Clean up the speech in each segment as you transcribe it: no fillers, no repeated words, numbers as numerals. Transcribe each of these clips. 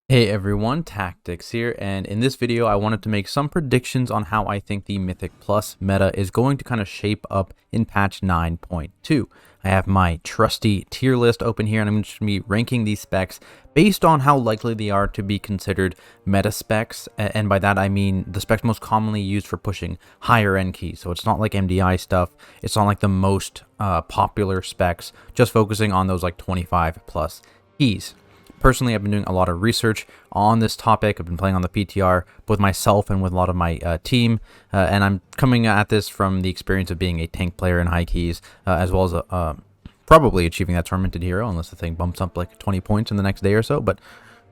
Hey everyone, Tactics here, and in this video I wanted to make some predictions on how I think the Mythic Plus meta is going to kind of shape up in patch 9.2. I have my trusty tier list open here, and I'm just going to be ranking these specs based on how likely they are to be considered meta specs, and by that I mean the specs most commonly used for pushing higher end keys. So it's not like MDI stuff, it's not like the most popular specs, just focusing on those like 25 plus keys. Personally, I've been doing a lot of research on this topic. I've been playing on the PTR with myself and with a lot of my team, and I'm coming at this from the experience of being a tank player in high keys, as well as probably achieving that tormented hero, unless the thing bumps up like 20 points in the next day or so, but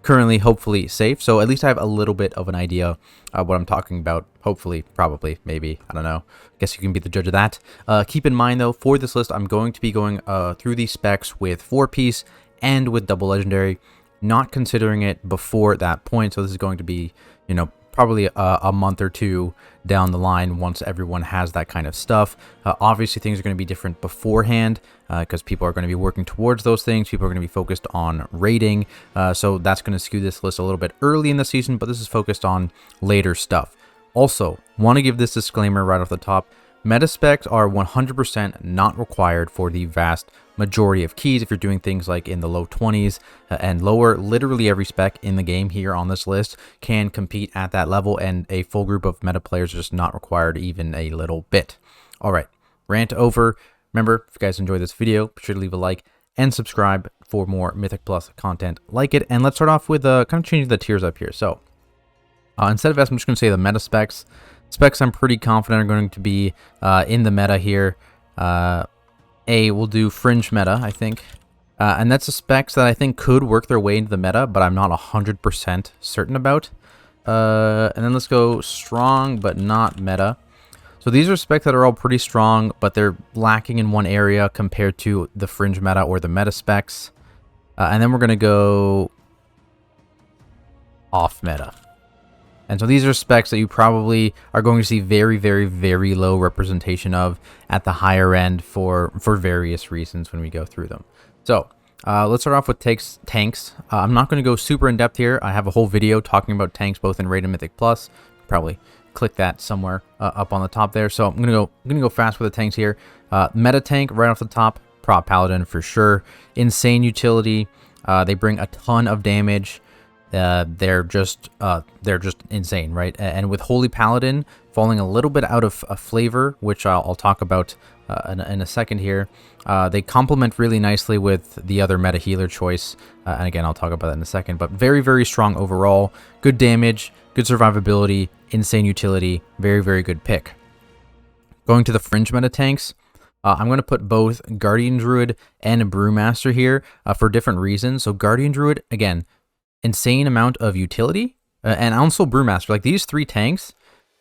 currently hopefully safe. So at least I have a little bit of an idea of what I'm talking about. Hopefully, probably, maybe, I don't know. Guess you can be the judge of that. Keep in mind though, for this list, I'm going to be going through these specs with 4-piece and with double legendary, not considering it before that point. So this is going to be, probably a month or two down the line once everyone has that kind of stuff. Obviously, things are going to be different beforehand because people are going to be working towards those things. People are going to be focused on raiding. So that's going to skew this list a little bit early in the season, but this is focused on later stuff. Also, want to give this disclaimer right off the top. Meta specs are 100% not required for the vast majority of keys. If you're doing things like in the low 20s and lower, literally every spec in the game here on this list can compete at that level, and a full group of meta players are just not required even a little bit. All right, rant over. Remember, if you guys enjoyed this video, be sure to leave a like and subscribe for more Mythic Plus content like it. And let's start off with kind of changing the tiers up here. So instead of S, I'm just going to say the meta specs. Specs I'm pretty confident are going to be in the meta here. A will do fringe meta, I think. And that's the specs that I think could work their way into the meta, but I'm not 100% certain about. And then let's go strong, but not meta. So these are specs that are all pretty strong, but they're lacking in one area compared to the fringe meta or the meta specs. And then we're going to go off meta. And so these are specs that you probably are going to see very, very, very low representation of at the higher end for various reasons when we go through them. So let's start off with tanks. I'm not going to go super in depth here. I have a whole video talking about tanks both in Raid and Mythic Plus. Probably click that somewhere up on the top there. So I'm gonna go fast with the tanks here. Meta tank right off the top, Prop Paladin for sure. Insane utility. They bring a ton of damage. They're just insane, right? And with Holy Paladin falling a little bit out of flavor, which I'll talk about in a second here, they complement really nicely with the other meta healer choice, and again I'll talk about that in a second. But very, very strong overall, good damage, good survivability, insane utility, very, very good pick. Going to the fringe meta tanks. I'm going to put both Guardian Druid and Brewmaster here for different reasons. So Guardian Druid, again, insane amount of utility, and also Brewmaster. Like these three tanks,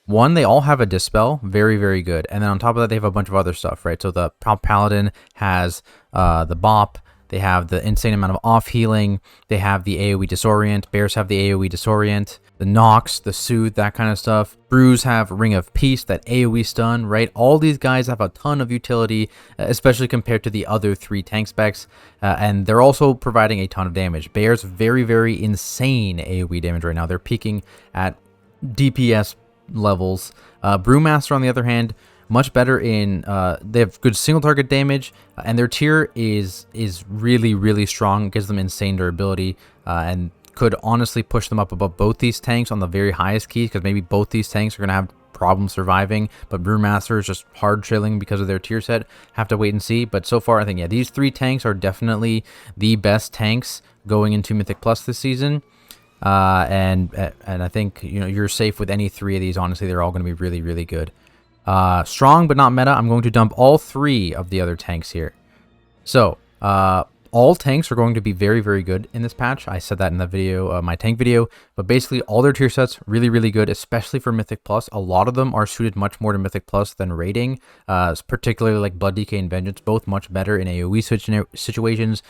one, they all have a dispel, very, very good, and then on top of that they have a bunch of other stuff, right? So the Paladin has the bop, they have the insane amount of off healing, they have the AoE disorient, bears have the AoE disorient, the Nox, the soothe, that kind of stuff. Brews have Ring of Peace, that AoE stun, right? All these guys have a ton of utility, especially compared to the other three tank specs, and they're also providing a ton of damage. Bears, very, very insane AoE damage right now. They're peaking at DPS levels. Brewmaster, on the other hand, much better in they have good single target damage, and their tier is really, really strong. It gives them insane durability, and could honestly push them up above both these tanks on the very highest keys, because maybe both these tanks are going to have problems surviving, but Brewmaster is just hard trailing because of their tier set. Have to wait and see, but so far I think, yeah, these three tanks are definitely the best tanks going into Mythic Plus this season. And I think, you're safe with any three of these. Honestly, they're all going to be really, really good. Strong but not meta. I'm going to dump all three of the other tanks here. So all tanks are going to be very, very good in this patch. I said that in the video, my tank video, but basically all their tier sets really, really good, especially for Mythic Plus. A lot of them are suited much more to Mythic Plus than raiding, particularly like Blood DK and Vengeance, both much better in AoE situations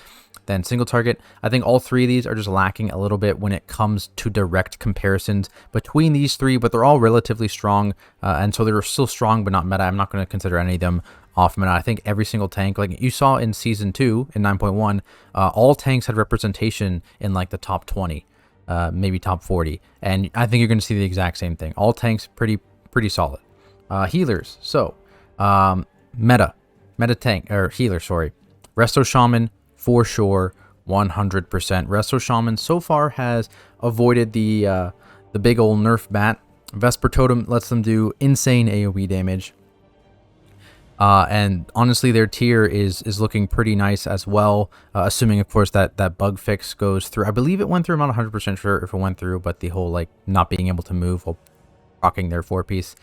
than single target. I think all three of these are just lacking a little bit when it comes to direct comparisons between these three, but they're all relatively strong, and so they're still strong but not meta. I'm not going to consider any of them off meta. I think every single tank, like you saw in Season 2, in 9.1, all tanks had representation in like the top 20. maybe top 40. And I think you're going to see the exact same thing. All tanks pretty solid. Healers. So meta tank or healer. Sorry, Resto Shaman for sure, 100%. Resto Shaman so far has avoided the big old nerf bat. Vesper Totem lets them do insane AoE damage. And honestly, their tier is looking pretty nice as well, assuming, of course, that bug fix goes through. I believe it went through. I'm not 100% sure if it went through, but the whole, like, not being able to move while rocking their 4-piece,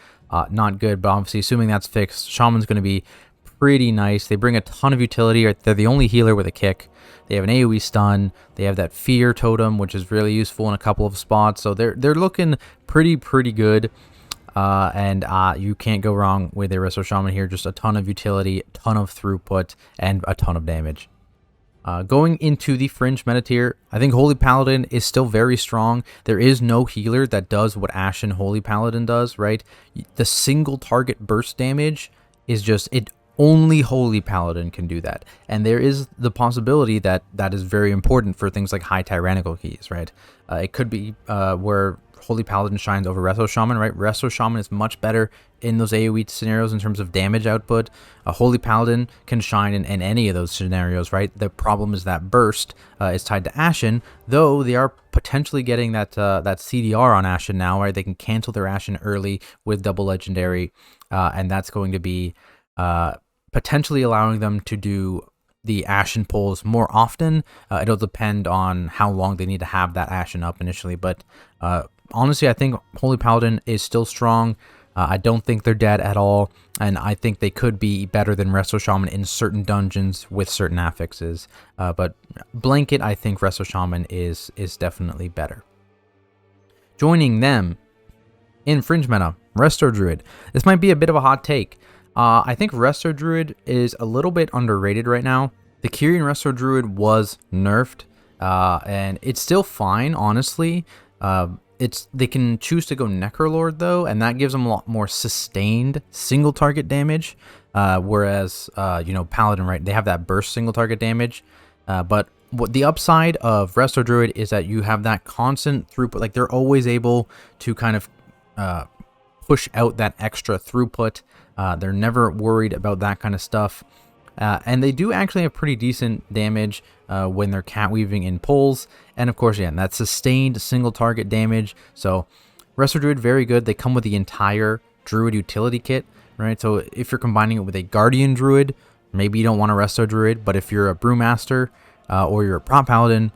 not good. But obviously, assuming that's fixed, Shaman's going to be pretty nice. They bring a ton of utility. They're the only healer with a kick. They have an AoE stun. They have that fear totem, which is really useful in a couple of spots. So they're looking pretty good. And you can't go wrong with a Resto Shaman here. Just a ton of utility, a ton of throughput, and a ton of damage. Going into the fringe meta tier, I think Holy Paladin is still very strong. There is no healer that does what Ashen Holy Paladin does, right? The single target burst damage is just it. Only Holy Paladin can do that. And there is the possibility that that is very important for things like high tyrannical keys, right? It could be where Holy Paladin shines over Resto Shaman, right? Resto Shaman is much better in those AoE scenarios in terms of damage output. A Holy Paladin can shine in any of those scenarios, right? The problem is that burst is tied to Ashen, though they are potentially getting that CDR on Ashen now, right? They can cancel their Ashen early with double legendary, and that's going to be potentially allowing them to do the Ashen pulls more often. It'll depend on how long they need to have that Ashen up initially, but honestly, I think Holy Paladin is still strong. I don't think they're dead at all, and I think they could be better than Resto Shaman in certain dungeons with certain affixes. But blanket, I think Resto Shaman is definitely better. Joining them in fringe meta, Resto Druid. This might be a bit of a hot take. I think Resto Druid is a little bit underrated right now. The Kyrian Resto Druid was nerfed, and it's still fine, honestly. They can choose to go Necrolord though, and that gives them a lot more sustained single target damage. Whereas Paladin, right, they have that burst single target damage. But what the upside of Resto Druid is that you have that constant throughput. Like they're always able to kind of push out that extra throughput. They're never worried about that kind of stuff. And they do actually have pretty decent damage when they're cat weaving in pulls. And of course, yeah, that sustained single target damage. So Resto Druid, very good. They come with the entire Druid utility kit, right? So if you're combining it with a Guardian Druid, maybe you don't want a Resto Druid. But if you're a Brewmaster or you're a Prop Paladin,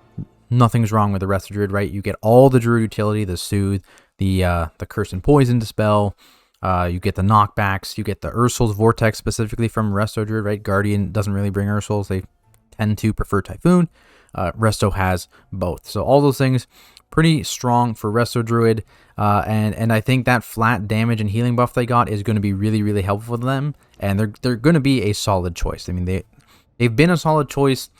nothing's wrong with the Resto Druid, right? You get all the Druid utility, the Soothe, the Curse and Poison Dispel. You get the knockbacks, you get the Ursul's Vortex specifically from Resto Druid, right? Guardian doesn't really bring Ursul's, they tend to prefer Typhoon. Resto has both. So all those things, pretty strong for Resto Druid. And I think that flat damage and healing buff they got is going to be really helpful for them. And they're going to be a solid choice. I mean, they've been a solid choice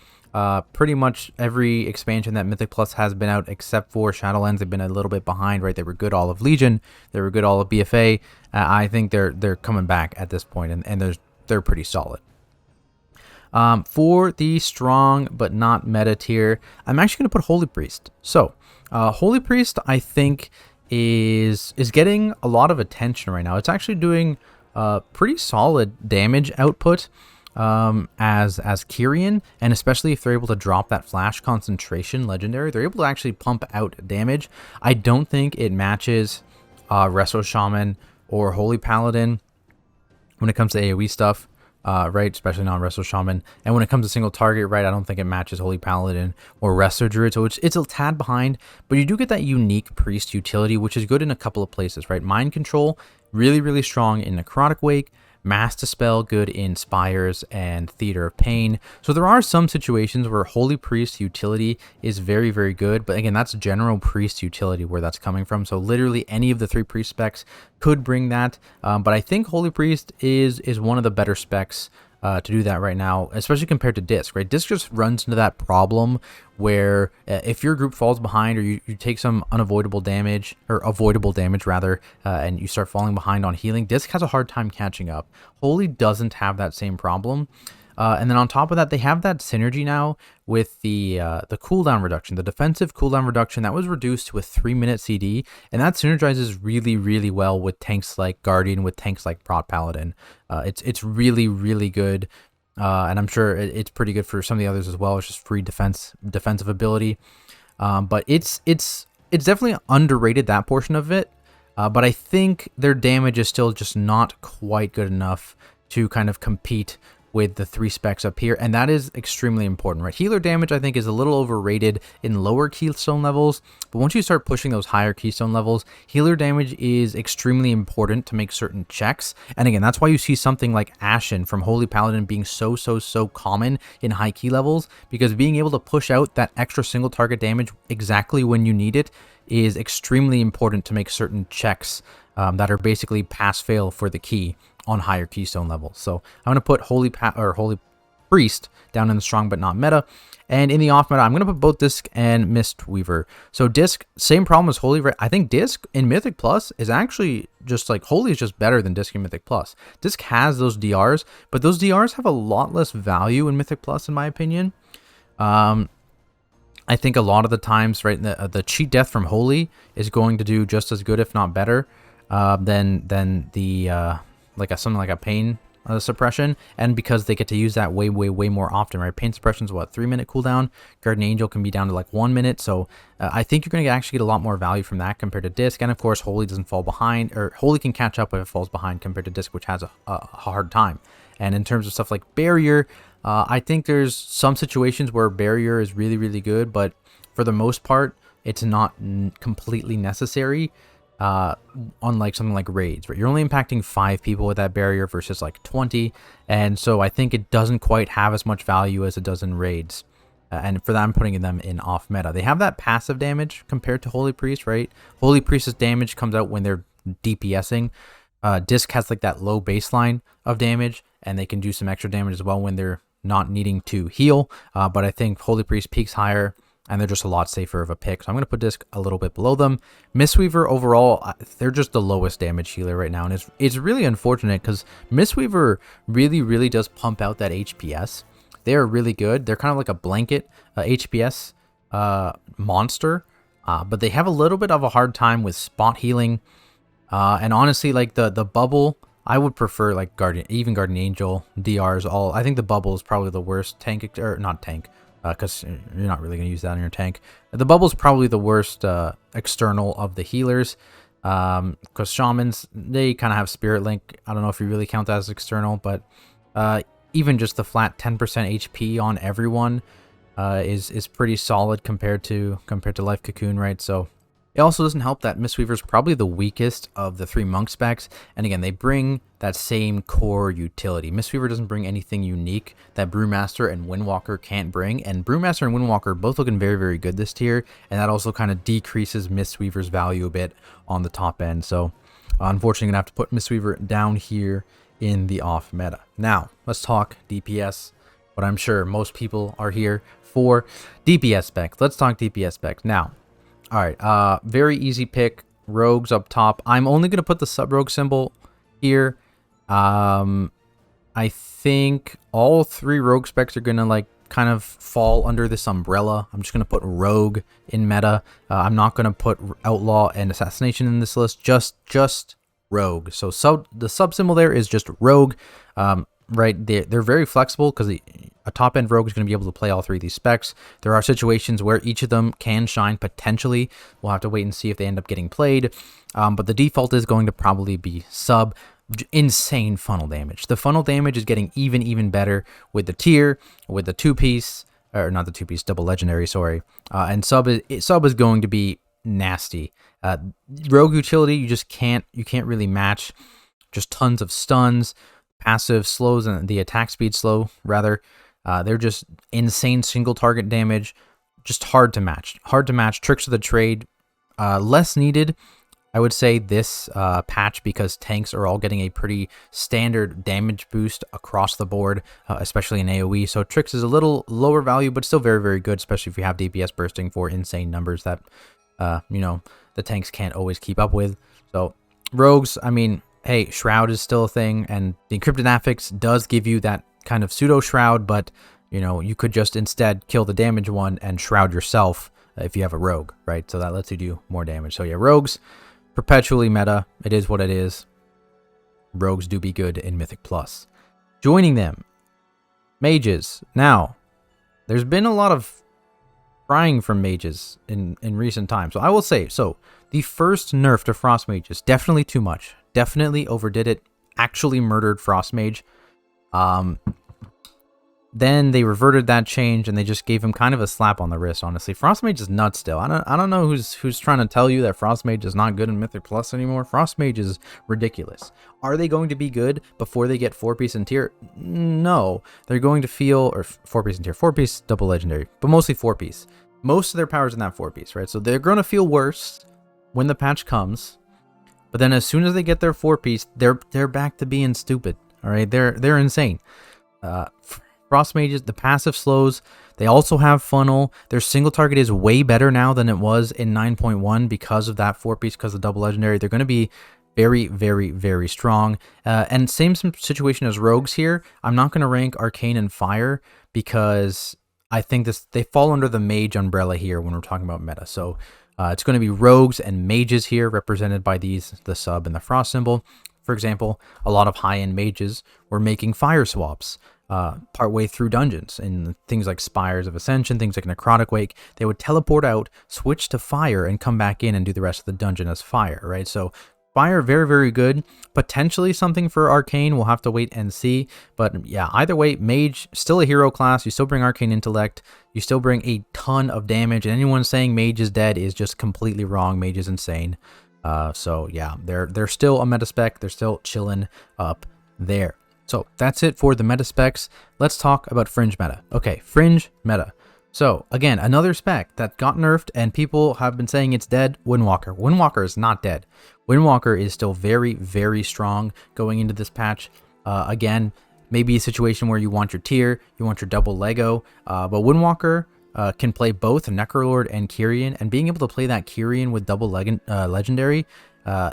pretty much every expansion that Mythic Plus has been out, except for Shadowlands. They've been a little bit behind, right? They were good all of Legion, they were good all of BFA. I think they're coming back at this point, and they're pretty solid. For the strong but not meta tier, I'm actually going to put Holy Priest. So Holy Priest, I think, is getting a lot of attention right now. It's actually doing pretty solid damage output as Kyrian, and especially if they're able to drop that flash concentration legendary, they're able to actually pump out damage. I don't think it matches Resto Shaman or Holy Paladin when it comes to AoE stuff, right? Especially not Resto Shaman. And when it comes to single target, right, I don't think it matches Holy Paladin or Resto Druid. So it's a tad behind, but you do get that unique priest utility, which is good in a couple of places, right? Mind Control, really strong in Necrotic Wake. Mass Dispel, good in Spires and Theater of Pain. So there are some situations where Holy Priest utility is very good, but again, that's general priest utility where that's coming from. So literally any of the 3 priest specs could bring that, but I think Holy Priest is one of the better specs to do that right now, especially compared to Disc, right? Disc just runs into that problem where if your group falls behind or you take some unavoidable damage, or avoidable damage rather, and you start falling behind on healing, Disc has a hard time catching up. Holy doesn't have that same problem. And then on top of that, they have that synergy now with the cooldown reduction, the defensive cooldown reduction that was reduced to a 3-minute CD, and that synergizes really, really well with tanks like Guardian, with tanks like Prot Paladin. It's really, really good, and I'm sure it's pretty good for some of the others as well. It's just free defensive ability, but it's definitely underrated, that portion of it. But I think their damage is still just not quite good enough to kind of compete with the 3 specs up here, and that is extremely important, right? Healer damage, I think, is a little overrated in lower keystone levels, but once you start pushing those higher keystone levels, healer damage is extremely important to make certain checks. And again, that's why you see something like Ashen from Holy Paladin being so common in high key levels, because being able to push out that extra single target damage exactly when you need it is extremely important to make certain checks that are basically pass-fail for the key on higher keystone levels. So I'm going to put Holy Priest down in the strong but not meta. And in the off meta, I'm going to put both Disc and Mistweaver. So Disc, same problem as Holy. I think Disc in Mythic Plus is actually just like, Holy is just better than Disc in Mythic Plus. Disc has those DRs, but those DRs have a lot less value in Mythic Plus, in my opinion. I think a lot of the times, right, the cheat death from Holy is going to do just as good, if not better, than the something like a pain suppression, and because they get to use that way more often, right? Pain suppression is what, 3-minute cooldown. Guardian Angel can be down to like 1 minute, so I think you're going to actually get a lot more value from that compared to Disc. And of course, Holy doesn't fall behind, or Holy can catch up if it falls behind compared to Disc, which has a hard time. And in terms of stuff like Barrier, I think there's some situations where Barrier is really, really good, but for the most part, it's not completely necessary. Unlike something like raids, right? You're only impacting 5 people with that barrier versus like 20, and so I think it doesn't quite have as much value as it does in raids. And for that, I'm putting them in off meta. They have that passive damage compared to Holy Priest, right? Holy Priest's damage comes out when they're DPSing. Disc has like that low baseline of damage, and they can do some extra damage as well when they're not needing to heal. But I think Holy Priest peaks higher, and they're just a lot safer of a pick. So I'm going to put Disc a little bit below them. Mistweaver, overall, they're just the lowest damage healer right now. And it's really unfortunate because Mistweaver really, really does pump out that HPS. They are really good. They're kind of like a blanket HPS monster. But they have a little bit of a hard time with spot healing. And honestly, like the bubble, I would prefer like Guardian Angel, DRs, all. I think the bubble is probably the worst tank, or not tank, because you're not really going to use that in your tank. The bubble is probably the worst external of the healers, because shamans, they kind of have Spirit Link. I don't know if you really count that as external, but even just the flat 10% HP on everyone is pretty solid compared to Life Cocoon, right? So it also doesn't help that Mistweaver is probably the weakest of the 3 monk specs, and again, they bring that same core utility. Mistweaver doesn't bring anything unique that Brewmaster and Windwalker can't bring, and Brewmaster and Windwalker are both looking very, very good this tier, and that also kind of decreases Mistweaver's value a bit on the top end. So unfortunately, I'm going to have to put Mistweaver down here in the off meta. Now, let's talk DPS, what I'm sure most people are here for. DPS specs. Let's talk DPS specs. Now, all right, very easy pick. Rogues up top. I'm only going to put the sub-rogue symbol here. I think all 3 rogue specs are going to like kind of fall under this umbrella. I'm just going to put rogue in meta. I'm not going to put outlaw and assassination in this list. Just rogue. So the sub symbol there is just rogue. Right, they're very flexible because a top-end rogue is going to be able to play all 3 of these specs. There are situations where each of them can shine potentially. We'll have to wait and see if they end up getting played. But the default is going to probably be sub. Insane funnel damage. The funnel damage is getting even better with the tier, with the 2-piece, or not the 2-piece, double legendary, sorry. And sub is going to be nasty. Rogue utility, you can't really match. Just tons of stuns. Passive slows and the attack speed slow, rather. They're just insane single target damage. Just hard to match. Tricks of the trade, less needed, I would say, this patch, because tanks are all getting a pretty standard damage boost across the board, especially in AoE. So tricks is a little lower value, but still very, very good, especially if you have DPS bursting for insane numbers that, the tanks can't always keep up with. So rogues, I mean, hey, Shroud is still a thing, and the Encrypted Affix does give you that kind of pseudo Shroud, but, you know, you could just instead kill the damage one and shroud yourself if you have a rogue, right? So that lets you do more damage. So yeah, rogues, perpetually meta. It is what it is. Rogues do be good in Mythic Plus. Joining them, mages. Now, there's been a lot of crying from mages in recent times. So I will say, so the first nerf to Frost Mages, definitely too much. Definitely overdid it. Actually murdered Frost Mage. Then they reverted that change and they just gave him kind of a slap on the wrist, honestly. Frost Mage is nuts still. I don't know who's trying to tell you that Frost Mage is not good in Mythic Plus anymore. Frost Mage is ridiculous. Are they going to be good before they get 4-piece and tier? No. They're going to feel, or 4-piece and tier, 4-piece, double legendary, but mostly 4-piece. Most of their powers in that 4-piece, right? So they're going to feel worse when the patch comes. But then as soon as they get their 4-piece, they're back to being stupid. All right? They're insane. Frost Mages, the passive slows, they also have funnel. Their single target is way better now than it was in 9.1 because of that 4-piece, because of double legendary. They're going to be very, very, very strong. And same situation as rogues here. I'm not going to rank Arcane and Fire because I think they fall under the mage umbrella here when we're talking about meta. So it's going to be rogues and mages here, represented by the sub and the frost symbol. For example, a lot of high-end mages were making fire swaps partway through dungeons in things like Spires of Ascension, things like Necrotic Wake. They would teleport out, switch to fire, and come back in and do the rest of the dungeon as fire, right? So fire, very, very good. Potentially something for Arcane. We'll have to wait and see. But yeah, either way, Mage, still a hero class. You still bring Arcane Intellect. You still bring a ton of damage. And anyone saying Mage is dead is just completely wrong. Mage is insane. So yeah, they're still a meta spec. They're still chilling up there. So that's it for the meta specs. Let's talk about fringe meta. Okay, fringe meta. So again, another spec that got nerfed and people have been saying it's dead, Windwalker. Windwalker is not dead. Windwalker is still very, very strong going into this patch. Again, maybe a situation where you want your tier, you want your double Lego, but Windwalker can play both Necrolord and Kyrian, and being able to play that Kyrian with double legendary,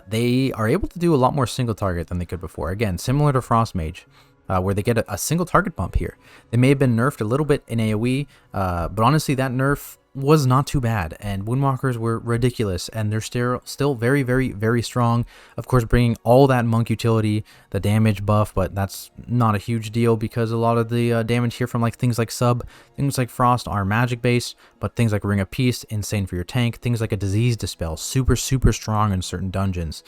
they are able to do a lot more single target than they could before. Again, similar to Frost Mage, where they get a single target bump here. They may have been nerfed a little bit in AoE, but honestly, that nerf was not too bad, and Windwalkers were ridiculous, and they're still very, very, very strong. Of course, bringing all that monk utility, the damage buff, but that's not a huge deal because a lot of the damage here from things like Sub, things like Frost are magic based, but things like Ring of Peace, insane for your tank. Things like a Disease Dispel, super, super strong in certain dungeons.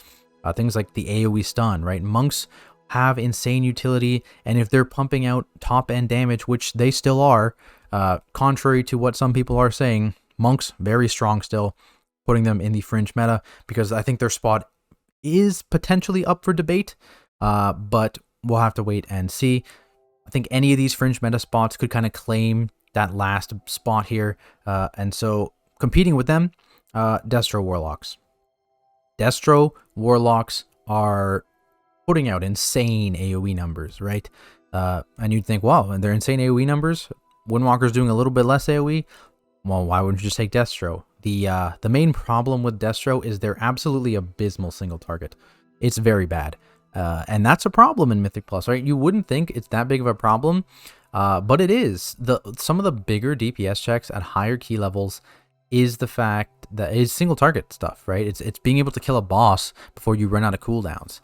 Things like the AoE stun, right? Monks have insane utility, and if they're pumping out top end damage, which they still are, contrary to what some people are saying, monks very strong still, putting them in the fringe meta because I think their spot is potentially up for debate, but we'll have to wait and see. I think any of these fringe meta spots could kind of claim that last spot here, and so competing with them, Destro Warlocks. Destro Warlocks are putting out insane AoE numbers, right? And you'd think, wow, they're insane AoE numbers. Windwalker's doing a little bit less AoE. Well, why wouldn't you just take Destro? The main problem with Destro is they're absolutely abysmal single target. It's very bad. And that's a problem in Mythic Plus, right? You wouldn't think it's that big of a problem, but it is. Some of the bigger DPS checks at higher key levels is the fact that it's single target stuff, right? It's being able to kill a boss before you run out of cooldowns.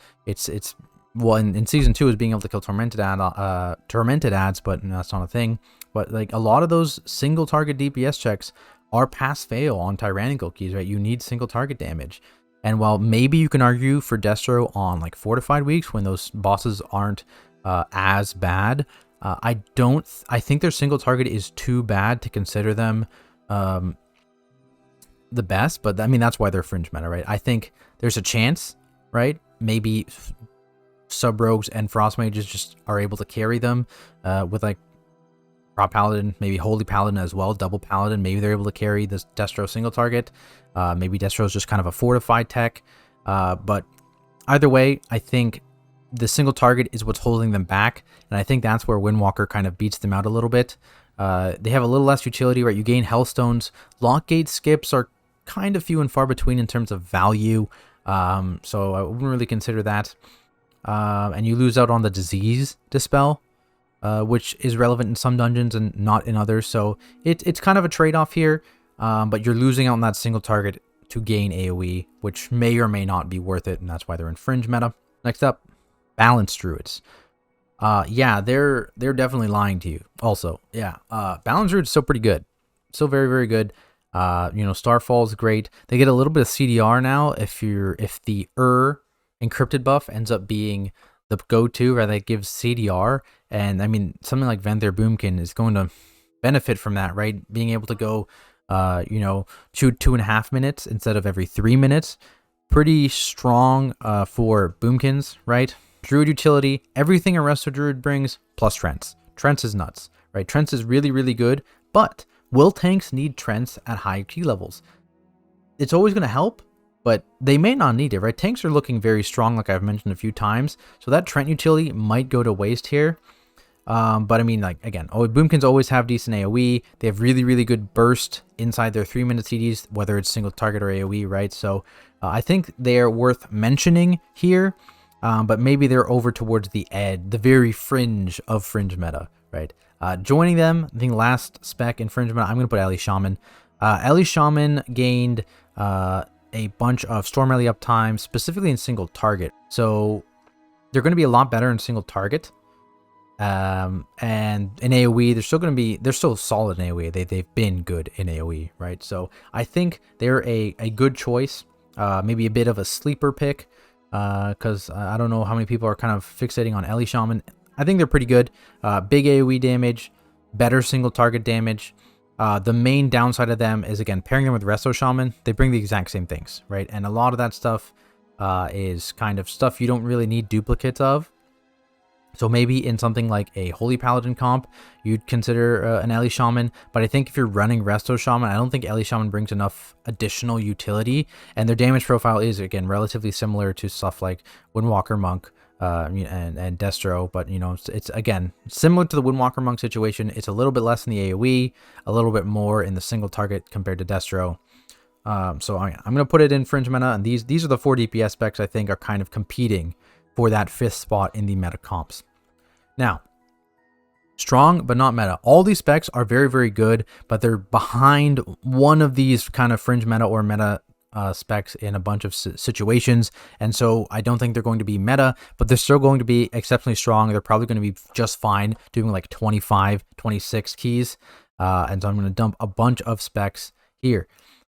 Well, in season 2 is being able to kill tormented ads, but that's not a thing. But a lot of those single target DPS checks are pass fail on tyrannical keys, right? You need single target damage. And while maybe you can argue for Destro on fortified weeks when those bosses aren't as bad, I think their single target is too bad to consider them the best. But I mean, that's why they're fringe meta, right? I think there's a chance, right? Maybe sub rogues and frost mages just are able to carry them with Prop Paladin, maybe Holy Paladin as well, double Paladin. Maybe they're able to carry this Destro single target. Maybe Destro is just kind of a fortified tech. But either way, I think the single target is what's holding them back. And I think that's where Windwalker kind of beats them out a little bit. They have a little less utility, right? You gain Hellstones. Lockgate skips are kind of few and far between in terms of value. So I wouldn't really consider that. And you lose out on the Disease Dispel. which is relevant in some dungeons and not in others. So it's kind of a trade-off here, but you're losing out on that single target to gain AoE, which may or may not be worth it, and that's why they're in fringe meta. Next up, balanced druids. Yeah, they're definitely lying to you. Also, yeah, balanced druids still pretty good, still very, very good. You know, Starfall's great. They get a little bit of CDR now if the encrypted buff ends up being the go-to, right? That gives CDR, and I mean something like Venthyr Boomkin is going to benefit from that, right? Being able to go, you know, shoot 2.5 minutes instead of every 3 minutes. Pretty strong for Boomkins, right? Druid utility, everything a Resto Druid brings, plus Trents. Trents is nuts, right? Trents is really, really good, but will tanks need Trents at high key levels? It's always going to help, but they may not need it, right? Tanks are looking very strong, like I've mentioned a few times, so that Trent utility might go to waste here. But I mean, like, again, Boomkins always have decent AoE. They have really, really good burst inside their 3-minute CDs, whether it's single target or AoE, right? So I think they're worth mentioning here, but maybe they're over towards the edge, the very fringe of fringe meta, right? Joining them, I think last spec in fringe meta, I'm going to put Ellie Shaman. Ellie Shaman gained a bunch of Storm Ellie uptime, specifically in single target. So they're going to be a lot better in single target. And in AoE, they're still solid in AoE. They've been good in AoE, right? So I think they're a good choice, maybe a bit of a sleeper pick, because I don't know how many people are kind of fixating on Ellie Shaman. I think they're pretty good. Big AoE damage, better single target damage. The main downside of them is, again, pairing them with Resto Shaman. They bring the exact same things, right? And a lot of that stuff is kind of stuff you don't really need duplicates of. So maybe in something like a Holy Paladin comp, you'd consider an Ellie Shaman. But I think if you're running Resto Shaman, I don't think Ellie Shaman brings enough additional utility. And their damage profile is, again, relatively similar to stuff like Windwalker Monk and Destro. But, you know, it's again, similar to the Windwalker Monk situation. It's a little bit less in the AoE, a little bit more in the single target compared to Destro. So I'm going to put it in fringe meta. And these are the 4 DPS specs I think are kind of competing for that 5th spot in the meta comps. Now, strong but not meta. All these specs are very, very good, but they're behind one of these kind of fringe meta or meta specs in a bunch of situations, and so I don't think they're going to be meta, but they're still going to be exceptionally strong. They're probably going to be just fine doing like 25, 26 keys, and so I'm going to dump a bunch of specs here.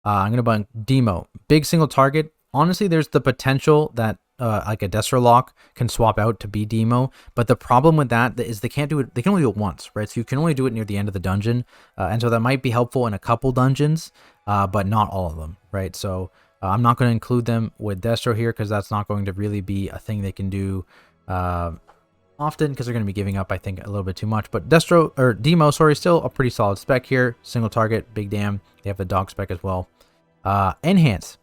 I'm going to buy Demo. Big single target. Honestly, there's the potential that like a Destro lock can swap out to be Demo, but the problem with that is they can't do it. They can only do it once, right? So you can only do it near the end of the dungeon, and so that might be helpful in a couple dungeons, but not all of them, right? So I'm not going to include them with Destro here because that's not going to really be a thing they can do often because they're going to be giving up, I think, a little bit too much. But Destro or Demo, sorry, still a pretty solid spec here. Single target, big damn. They have the dog spec as well. Enhance,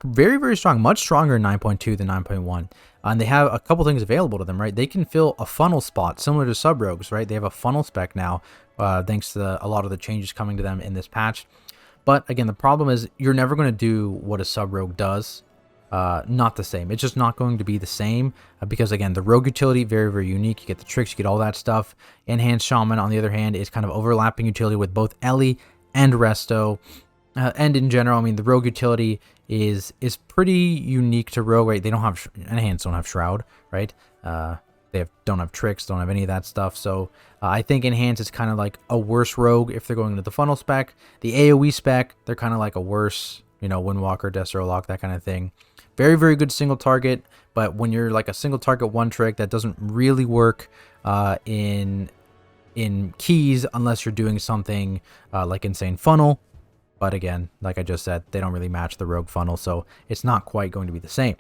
very, very strong, much stronger in 9.2 than 9.1. And they have a couple things available to them, right? They can fill a funnel spot similar to Sub Rogues, right? They have a funnel spec now, thanks to a lot of the changes coming to them in this patch. But again, the problem is you're never going to do what a Sub Rogue does. Not the same. It's just not going to be the same because, again, the rogue utility, very, very unique. You get the tricks, you get all that stuff. Enhanced Shaman, on the other hand, is kind of overlapping utility with both Ellie and Resto. And in general, I mean, the rogue utility is pretty unique to rogue, right? They don't have Enhanced, don't have Shroud, right? Don't have tricks, don't have any of that stuff. So I think Enhanced is kind of like a worse rogue if they're going into the funnel spec. The AoE spec, they're kind of like a worse, you know, Windwalker, Destro lock, that kind of thing. Very, very good single target, but when you're like a single target one trick, that doesn't really work in keys unless you're doing something like Insane Funnel. But again, like I just said, they don't really match the rogue funnel, so it's not quite going to be the same.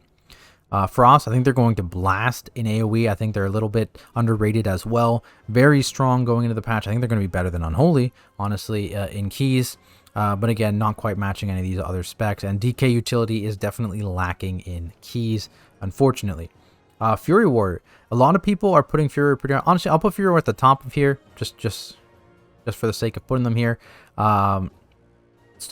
Frost, I think they're going to blast in AoE. I think they're a little bit underrated as well. Very strong going into the patch. I think they're going to be better than Unholy, honestly, in keys. But again, not quite matching any of these other specs. And DK utility is definitely lacking in keys, unfortunately. Fury Warrior. A lot of people are putting Fury Warrior. Honestly, I'll put Fury Warrior at the top of here, just for the sake of putting them here.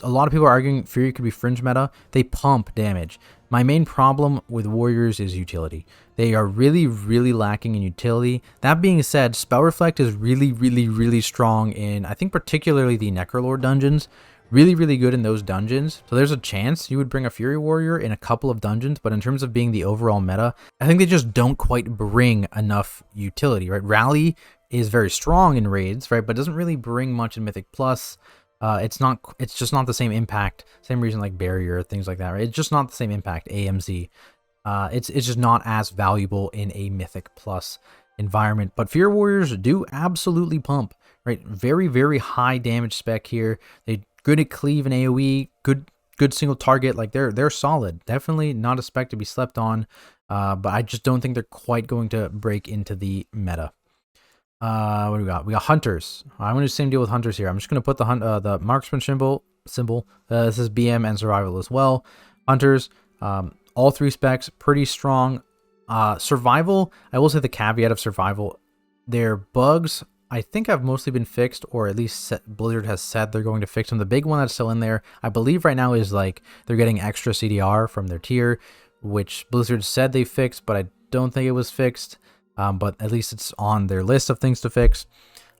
a lot of people are arguing Fury could be fringe meta. They pump damage. My main problem with Warriors is utility. They are really, really lacking in utility. That being said, Spell Reflect is really, really, really strong in, I think, particularly the Necrolord dungeons. Really, really good in those dungeons. So there's a chance you would bring a Fury Warrior in a couple of dungeons, but in terms of being the overall meta, I think they just don't quite bring enough utility, right? Rally is very strong in raids, right, but doesn't really bring much in Mythic Plus. It's just not the same impact. Same reason like Barrier, things like that, right? It's just not the same impact. AMZ. It's just not as valuable in a Mythic Plus environment. But Fear Warriors do absolutely pump, right? Very, very high damage spec here. They good at cleave and AoE, good single target. Like they're solid. Definitely not a spec to be slept on. But I just don't think they're quite going to break into the meta. What do we got? We got Hunters. I'm going to do the same deal with Hunters here. I'm just going to put the marksman symbol. This is BM and survival as well. Hunters, all 3 specs, pretty strong. Survival, I will say the caveat of survival, their bugs, I think have mostly been fixed, or at least Blizzard has said they're going to fix them. The big one that's still in there, I believe right now, is like they're getting extra CDR from their tier, which Blizzard said they fixed, but I don't think it was fixed. But at least it's on their list of things to fix.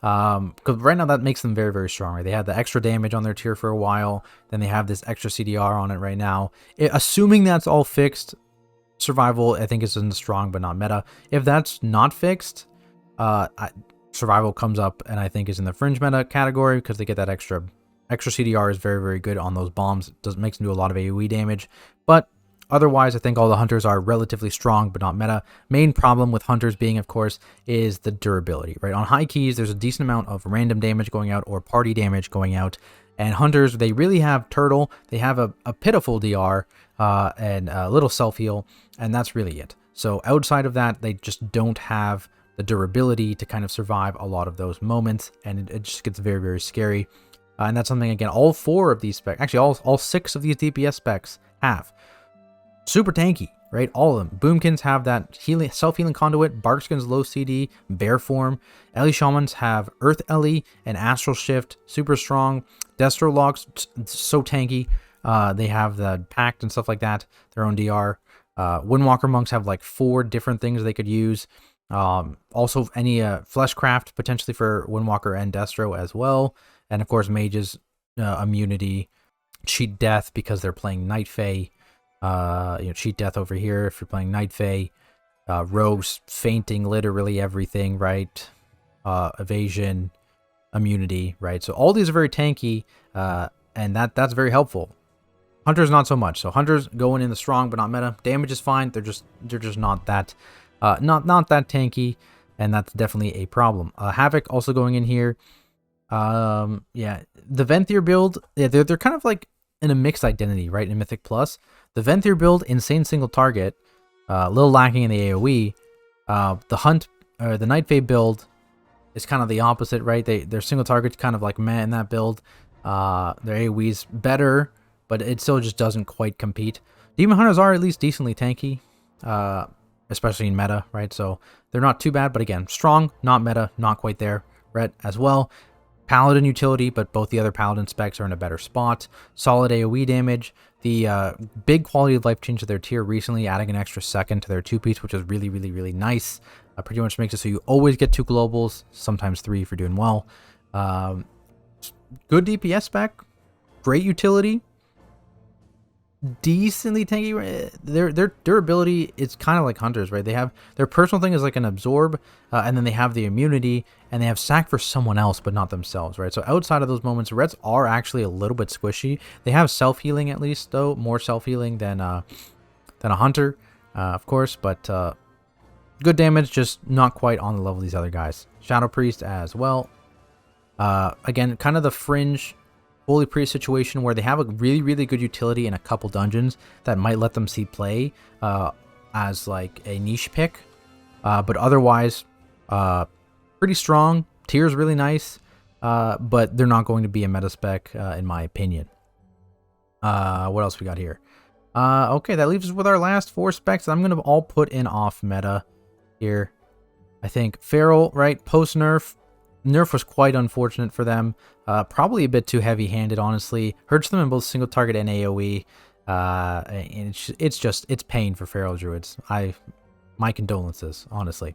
Because right now that makes them very, very strong. Right? They had the extra damage on their tier for a while. Then they have this extra CDR on it right now. Assuming that's all fixed, survival I think is in the strong but not meta. If that's not fixed, survival comes up and I think is in the fringe meta category because they get that extra CDR is very, very good on those bombs. Makes them do a lot of AoE damage. But otherwise, I think all the Hunters are relatively strong, but not meta. Main problem with Hunters being, of course, is the durability, right? On high keys, there's a decent amount of random damage going out or party damage going out. And Hunters, they really have Turtle. They have a pitiful DR and a little self-heal, and that's really it. So outside of that, they just don't have the durability to kind of survive a lot of those moments, and it just gets very, very scary. And that's something, again, all 4 of these specs, actually all 6 of these DPS specs have. Super tanky, right? All of them. Boomkins have that self-healing conduit, Barkskin's low CD, bear form. Ellie Shamans have Earth Ellie and Astral Shift, super strong. Destro Locks, so tanky. They have the Pact and stuff like that, their own DR. Windwalker Monks have like 4 different things they could use. Also any Fleshcraft potentially for Windwalker and Destro as well. And of course Mages, immunity, cheat death because they're playing Night Fae. Cheat death over here if you're playing Night Fae. Rogues fainting literally everything, right? Evasion, immunity, right? So all these are very tanky, and that's very helpful. Hunters not so much. So Hunters going in the strong but not meta. Damage is fine. They're just not that not that tanky, and that's definitely a problem. Havoc also going in here. Yeah, the Venthyr build, yeah, they're kind of like in a mixed identity, right? In Mythic Plus, the Venthyr build, insane single target, a little lacking in the AoE. The Night Fae build is kind of the opposite, right? Their single target's kind of like meh in that build. Their AoE's better, but it still just doesn't quite compete. Demon Hunters are at least decently tanky, especially in meta, right? So they're not too bad, but again, strong, not meta, not quite there, right? As well. Paladin utility, but both the other Paladin specs are in a better spot. Solid AoE damage. The big quality of life change to their tier recently, adding an extra second to their 2-piece, which is really, really, really nice. Pretty much makes it so you always get 2 globals, sometimes 3 if you're doing well. Good DPS spec, great utility, decently tanky. Their durability is kind of like Hunters, right? They have their personal thing is like an absorb, and then they have the immunity, and they have sack for someone else but not themselves, right? So outside of those moments, Reds are actually a little bit squishy. They have self-healing at least, though, more self-healing than a Hunter, of course, but good damage, just not quite on the level of these other guys. Shadow Priest as well. Again, kind of the fringe Holy Priest situation where they have a really, really good utility in a couple dungeons that might let them see play as like a niche pick. But otherwise, pretty strong. Tier's really nice, but they're not going to be a meta spec in my opinion. What else we got here? Okay, that leaves us with our last 4 specs that I'm going to all put in off meta here. I think Feral, right? Post nerf, Nerf was quite unfortunate for them. Probably a bit too heavy-handed, honestly. Hurts them in both single target and AoE. And it's pain for Feral Druids. My condolences, honestly.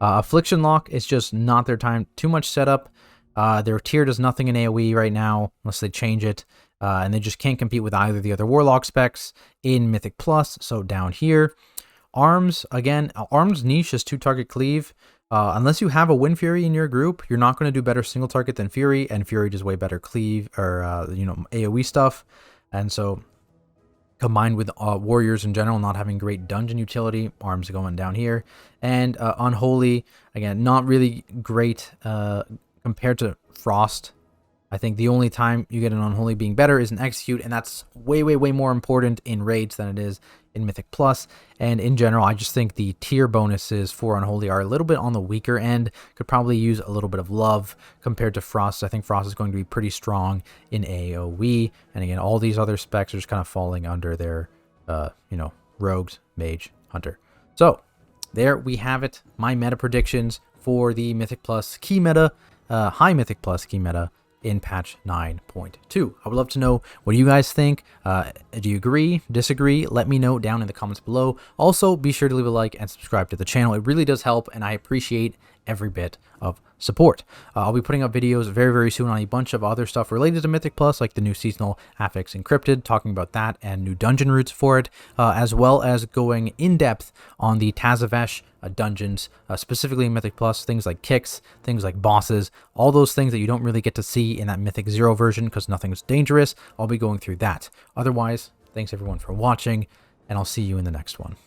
Affliction Lock is just not their time. Too much setup. Their tier does nothing in AoE right now, unless they change it. And they just can't compete with either the other Warlock specs in Mythic Plus, so down here. Arms, again, Arms niche is 2-target cleave. Unless you have a Wind Fury in your group, you're not going to do better single target than Fury, and Fury does way better cleave, or, AoE stuff. And so, combined with Warriors in general not having great dungeon utility, Arms going down here. And Unholy, again, not really great compared to Frost. I think the only time you get an Unholy being better is an Execute, and that's way, way, way more important in raids than it is in Mythic Plus. And in general, I just think the tier bonuses for Unholy are a little bit on the weaker end. Could probably use a little bit of love compared to Frost. I think Frost is going to be pretty strong in AoE. And again, all these other specs are just kind of falling under their, Rogues, Mage, Hunter. So there we have it. My meta predictions for the Mythic Plus key meta, high Mythic Plus key meta in patch 9.2. I would love to know what you guys think. Do you agree, disagree? Let me know down in the comments below. Also, be sure to leave a like and subscribe to the channel. It really does help, and I appreciate every bit of support. I'll be putting up videos very, very soon on a bunch of other stuff related to Mythic Plus, like the new seasonal Affix Encrypted, talking about that and new dungeon routes for it, as well as going in depth on the Tazavesh dungeons, specifically in Mythic Plus, things like kicks, things like bosses, all those things that you don't really get to see in that Mythic 0 version because nothing's dangerous. I'll be going through that. Otherwise, thanks everyone for watching, and I'll see you in the next one.